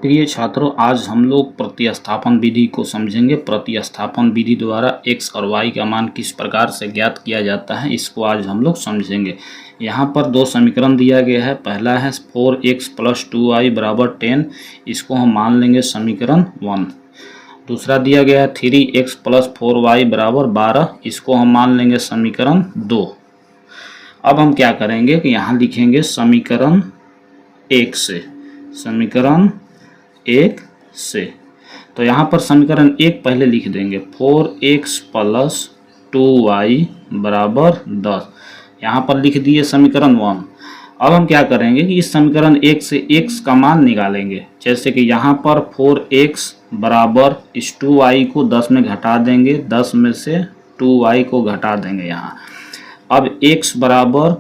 प्रिय छात्रों, आज हम लोग प्रतिस्थापन विधि को समझेंगे। प्रतिस्थापन विधि द्वारा x और y का मान किस प्रकार से ज्ञात किया जाता है, इसको आज हम लोग समझेंगे। यहाँ पर दो समीकरण दिया गया है। पहला है 4x + 2y = 10, इसको हम मान लेंगे समीकरण 1। दूसरा दिया गया है 3x + 4y = 12, इसको हम मान लेंगे समीकरण 2। अब हम क्या करेंगे कि यहाँ लिखेंगे समीकरण 1 से, समीकरण 1 से। तो यहाँ पर समीकरण 1 पहले लिख देंगे, 4x + 2y = 10। यहाँ पर लिख दिए समीकरण 1। अब हम क्या करेंगे कि इस समीकरण 1 से x का मान निकालेंगे। जैसे कि यहाँ पर 4x बराबर इस 2y को 10 में घटा देंगे, 10 में से 2y को घटा देंगे यहाँ। अब x बराबर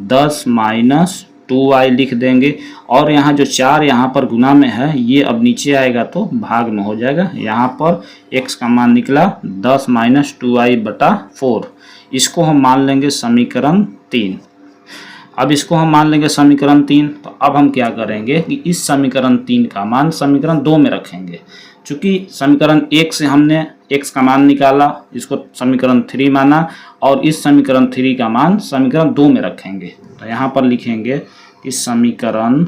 10 - 2y लिख देंगे, और यहाँ जो 4 यहाँ पर गुना में है ये अब नीचे आएगा तो भाग में हो जाएगा। यहाँ पर x का मान निकला 10 - 2y/4, इसको हम मान लेंगे समीकरण 3। अब इसको हम मान लेंगे समीकरण 3। तो अब हम क्या करेंगे कि इस समीकरण 3 का मान समीकरण 2 में रखेंगे। चूँकि समीकरण 1 से हमने x का मान निकाला, इसको समीकरण 3 माना, और इस समीकरण 3 का मान समीकरण 2 में रखेंगे। तो यहाँ पर लिखेंगे कि समीकरण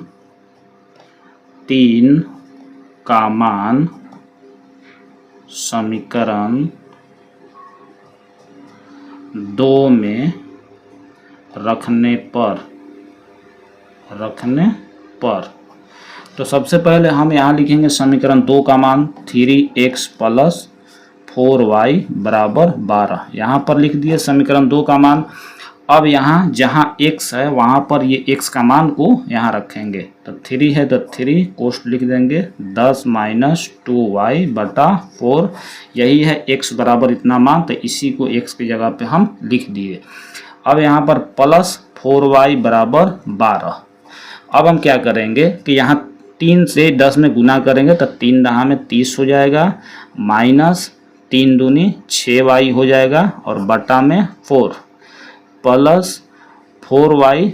3 का मान समीकरण 2 में रखने पर तो सबसे पहले हम यहाँ लिखेंगे समीकरण 2 का मान 3x + 4y = 12। यहाँ पर लिख दिए समीकरण 2 का मान। अब यहाँ जहाँ x है वहाँ पर ये x का मान को यहाँ रखेंगे। तो 3 है तो 3 कोष्ठ लिख देंगे, 10 - 2y/4, यही है x बराबर इतना मान, तो इसी को x की जगह पे हम लिख दिए। अब यहाँ पर प्लस 4y = 12। अब हम क्या करेंगे कि यहाँ 3 से 10 में गुना करेंगे तो 3 दहा में 30 हो जाएगा, माइनस 3 दूनी 6y हो जाएगा, और बटा में 4 प्लस 4y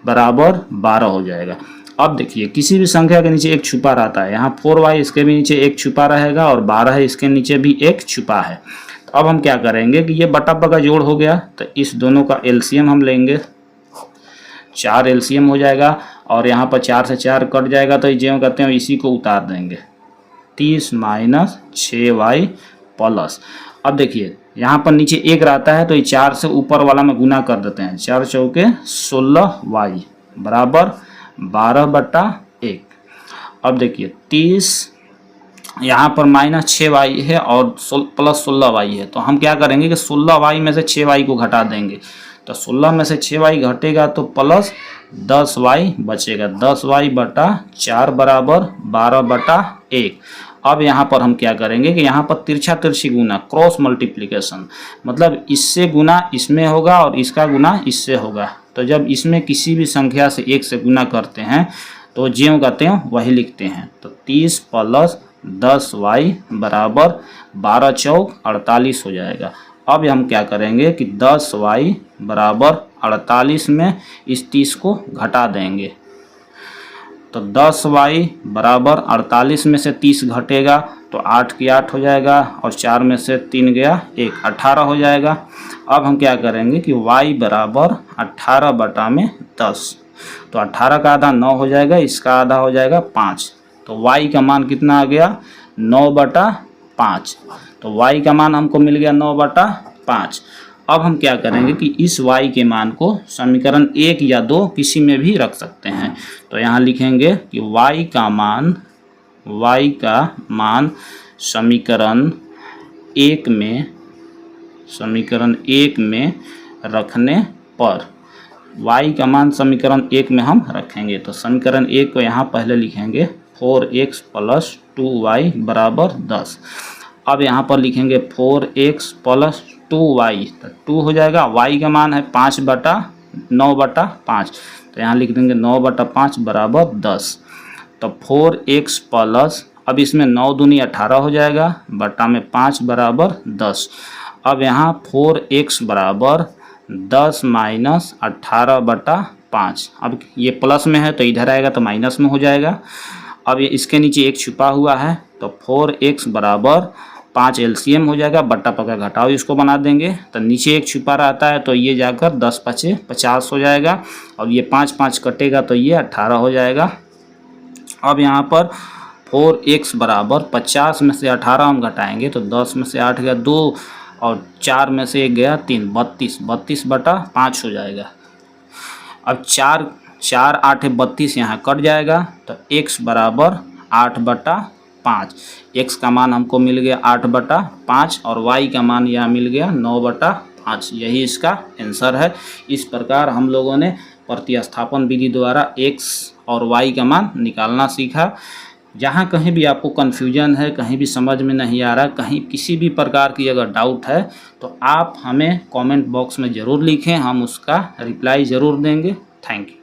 = 12 हो जाएगा। अब देखिए किसी भी संख्या के नीचे एक छुपा रहता है, यहाँ 4y इसके भी नीचे एक छुपा रहेगा, और 12 है इसके नीचे भी एक छुपा है। तो अब हम क्या करेंगे कि ये बटा का जोड़ हो गया, तो इस दोनों का एलसीएम हम लेंगे, 4 एलसीएम हो जाएगा, और यहाँ पर 4 से 4 कट जाएगा, तो जो कहते हैं इसी को उतार देंगे, 30 - 6y प्लस। अब देखिए यहाँ पर नीचे 1 रहता है, तो ये 4 से ऊपर वाला में गुना कर देते हैं, 4 चौके 16y = 12/1। अब देखिए 30 यहाँ पर -6y है और प्लस 16y है, तो हम क्या करेंगे कि 16y में से 6y को घटा देंगे। तो 16 में से 6y घटेगा तो प्लस 10y बचेगा, 10y/4 = 12/1। अब यहाँ पर हम क्या करेंगे कि यहाँ पर तिरछा तिरछी गुना, क्रॉस मल्टीप्लिकेशन, मतलब इससे गुना इसमें होगा और इसका गुना इससे होगा। तो जब इसमें किसी भी संख्या से 1 से गुना करते हैं तो ज्यों कहते हैं वही लिखते हैं। तो 30 + 10y = 12 चौक 48 हो जाएगा। अब हम क्या करेंगे कि 10y = 48 में इस 30 को घटा देंगे। तो 10y = 48 में से 30 घटेगा तो 8 की 8 हो जाएगा, और 4 में से 3 गया 1, 18 हो जाएगा। अब हम क्या करेंगे कि y = 18/10, तो 18 का आधा 9 हो जाएगा, इसका आधा हो जाएगा 5। तो y का मान कितना आ गया, 9/5। तो y का मान हमको मिल गया 9/5। अब हम क्या करेंगे कि इस y के मान को समीकरण 1 या 2 किसी में भी रख सकते हैं। तो यहाँ लिखेंगे कि y का मान समीकरण 1 में रखने पर, y का मान समीकरण 1 में हम रखेंगे। तो समीकरण 1 को यहाँ पहले लिखेंगे 4x + 2y = 10। अब यहाँ पर लिखेंगे 4x + 2y, तो 2 हो जाएगा, y का मान है 5/9/5, तो यहाँ लिख देंगे 9/5 = 10। तो 4x प्लस, अब इसमें 9 दूनी 18 हो जाएगा, बटा में 5 = 10। अब यहाँ 4x = 10 - 18/5। अब ये प्लस में है तो इधर आएगा तो माइनस में हो जाएगा। अब ये इसके नीचे एक छुपा हुआ है, तो 4x बराबर 5 LCM हो जाएगा, बट्टा पका घटाओ इसको बना देंगे। तो नीचे एक छुपा रहता है तो ये जाकर 10 पचे 50 हो जाएगा, और ये 5 5 कटेगा तो ये 18 हो जाएगा। अब यहाँ पर 4x बराबर 50 में से 18 हम घटाएंगे तो 10 में से 8 गया 2 और 4 में से 1 गया 3, 32 बटा 5 हो जाएगा। अब 4 8 32 यहाँ कट जाएगा, तो x बराबर 8 बटा 5। x का मान हमको मिल गया 8 बटा 5 और y का मान यहाँ मिल गया 9 बटा 5। यही इसका आंसर है। इस प्रकार हम लोगों ने प्रतिस्थापन विधि द्वारा x और y का मान निकालना सीखा। जहाँ कहीं भी आपको कन्फ्यूजन है, कहीं भी समझ में नहीं आ रहा, कहीं किसी भी प्रकार की अगर डाउट है तो आप हमें कमेंट बॉक्स में ज़रूर लिखें, हम उसका रिप्लाई ज़रूर देंगे। Thank you.